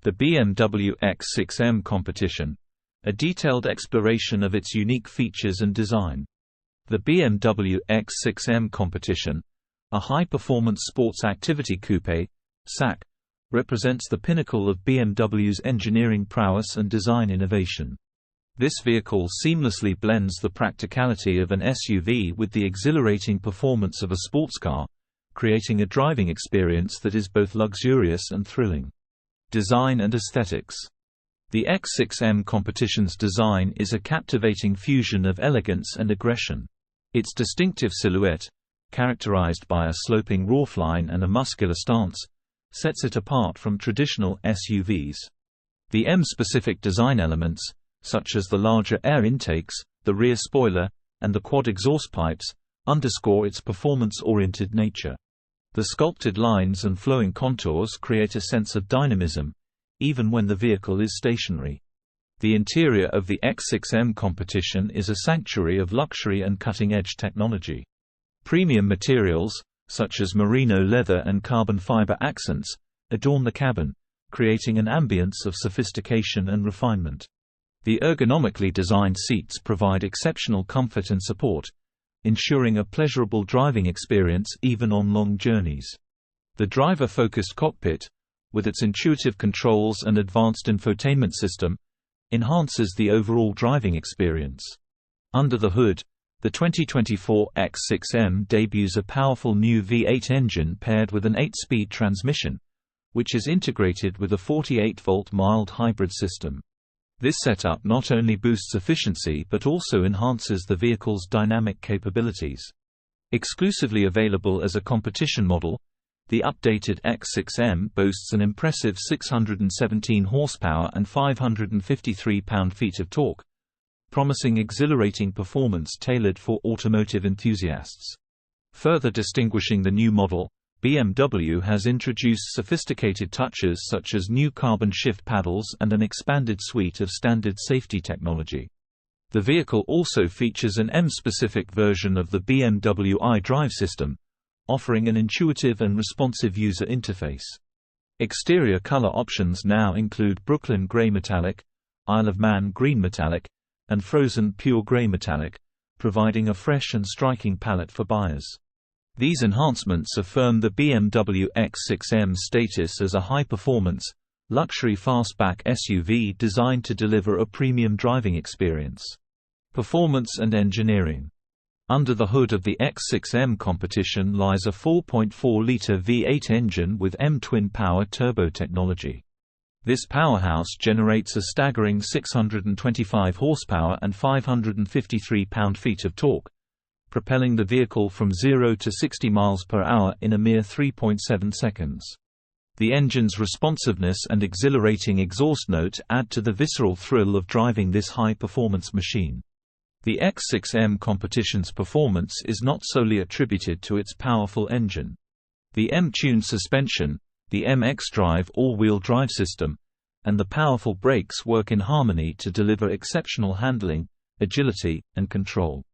The BMW X6 M Competition, a detailed exploration of its unique features and design. The BMW X6 M Competition, a high-performance sports activity coupe, SAC, represents the pinnacle of BMW's engineering prowess and design innovation. This vehicle seamlessly blends the practicality of an SUV with the exhilarating performance of a sports car, creating a driving experience that is both luxurious and thrilling. Design and aesthetics. The X6 M Competition's design is a captivating fusion of elegance and aggression. Its distinctive silhouette, characterized by a sloping roofline and a muscular stance, sets it apart from traditional SUVs. The M-specific design elements, such as the larger air intakes, the rear spoiler, and the quad exhaust pipes, underscore its performance-oriented nature. The sculpted lines and flowing contours create a sense of dynamism, even when the vehicle is stationary. The interior of the X6 M Competition is a sanctuary of luxury and cutting-edge technology. Premium materials, such as merino leather and carbon fiber accents, adorn the cabin, creating an ambience of sophistication and refinement. The ergonomically designed seats provide exceptional comfort and support, ensuring a pleasurable driving experience even on long journeys. The driver-focused cockpit, with its intuitive controls and advanced infotainment system, enhances the overall driving experience. Under the hood, the 2024 X6M debuts a powerful new V8 engine paired with an 8-speed transmission, which is integrated with a 48-volt mild hybrid system. This setup not only boosts efficiency but also enhances the vehicle's dynamic capabilities. Exclusively available as a competition model, the updated X6M boasts an impressive 617 horsepower and 553 pound-feet of torque, promising exhilarating performance tailored for automotive enthusiasts. Further distinguishing the new model, BMW has introduced sophisticated touches such as new carbon shift paddles and an expanded suite of standard safety technology. The vehicle also features an M-specific version of the BMW iDrive system, offering an intuitive and responsive user interface. Exterior color options now include Brooklyn Gray Metallic, Isle of Man Green Metallic, and Frozen Pure Gray Metallic, providing a fresh and striking palette for buyers. These enhancements affirm the BMW X6M's status as a high-performance, luxury fastback SUV designed to deliver a premium driving experience. Performance and engineering. Under the hood of the X6M Competition lies a 4.4-liter V8 engine with M-twin power turbo technology. This powerhouse generates a staggering 625 horsepower and 553 pound-feet of torque, propelling the vehicle from 0 to 60 miles per hour in a mere 3.7 seconds. The engine's responsiveness and exhilarating exhaust note add to the visceral thrill of driving this high-performance machine. The X6M Competition's performance is not solely attributed to its powerful engine. The M-tuned suspension, the xDrive all-wheel drive system, and the powerful brakes work in harmony to deliver exceptional handling, agility, and control.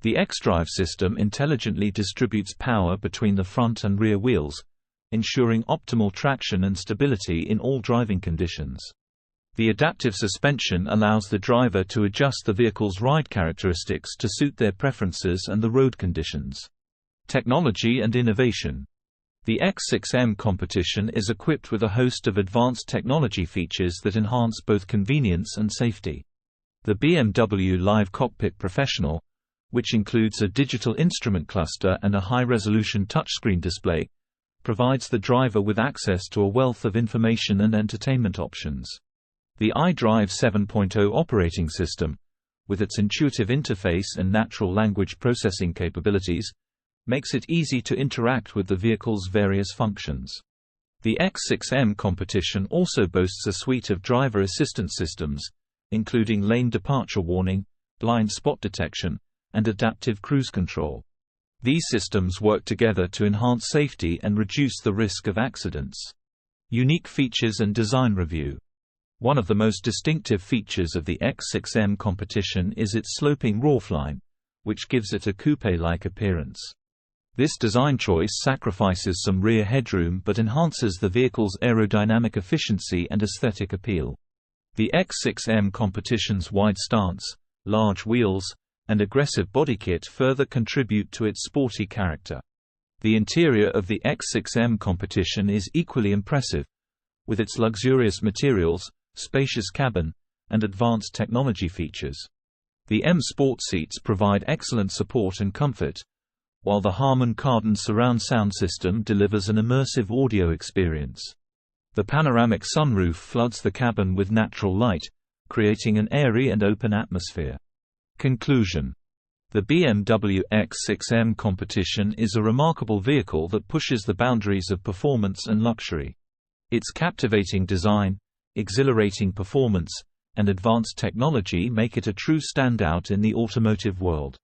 The xDrive system intelligently distributes power between the front and rear wheels, ensuring optimal traction and stability in all driving conditions. The adaptive suspension allows the driver to adjust the vehicle's ride characteristics to suit their preferences and the road conditions. Technology and innovation. The X6M Competition is equipped with a host of advanced technology features that enhance both convenience and safety. The BMW Live Cockpit Professional, which includes a digital instrument cluster and a high-resolution touchscreen display, provides the driver with access to a wealth of information and entertainment options. The iDrive 7.0 operating system, with its intuitive interface and natural language processing capabilities, makes it easy to interact with the vehicle's various functions. The X6M Competition also boasts a suite of driver assistance systems, including lane departure warning, blind spot detection, and adaptive cruise control. These systems work together to enhance safety and reduce the risk of accidents. Unique features and design review. One of the most distinctive features of the X6M Competition is its sloping roofline, which gives it a coupe-like appearance. This design choice sacrifices some rear headroom but enhances the vehicle's aerodynamic efficiency and aesthetic appeal. The X6 M Competition's wide stance, large wheels, and aggressive body kit further contribute to its sporty character. The interior of the X6 M Competition is equally impressive, with its luxurious materials, spacious cabin, and advanced technology features. The M Sport seats provide excellent support and comfort, while the Harman Kardon surround sound system delivers an immersive audio experience. The panoramic sunroof floods the cabin with natural light, creating an airy and open atmosphere. Conclusion: the BMW X6 M Competition is a remarkable vehicle that pushes the boundaries of performance and luxury. Its captivating design, exhilarating performance, and advanced technology make it a true standout in the automotive world.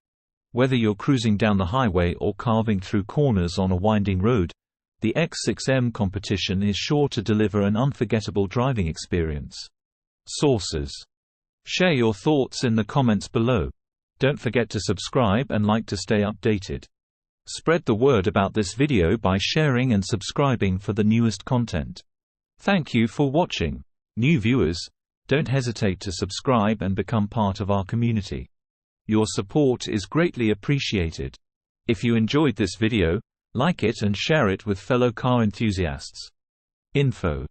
Whether you're cruising down the highway or carving through corners on a winding road, the X6 M Competition is sure to deliver an unforgettable driving experience. Sources: share your thoughts in the comments below. Don't forget to subscribe and like to stay updated. Spread the word about this video by sharing and subscribing for the newest content. Thank you for watching. New viewers, don't hesitate to subscribe and become part of our community. Your support is greatly appreciated. If you enjoyed this video, like it and share it with fellow car enthusiasts. Info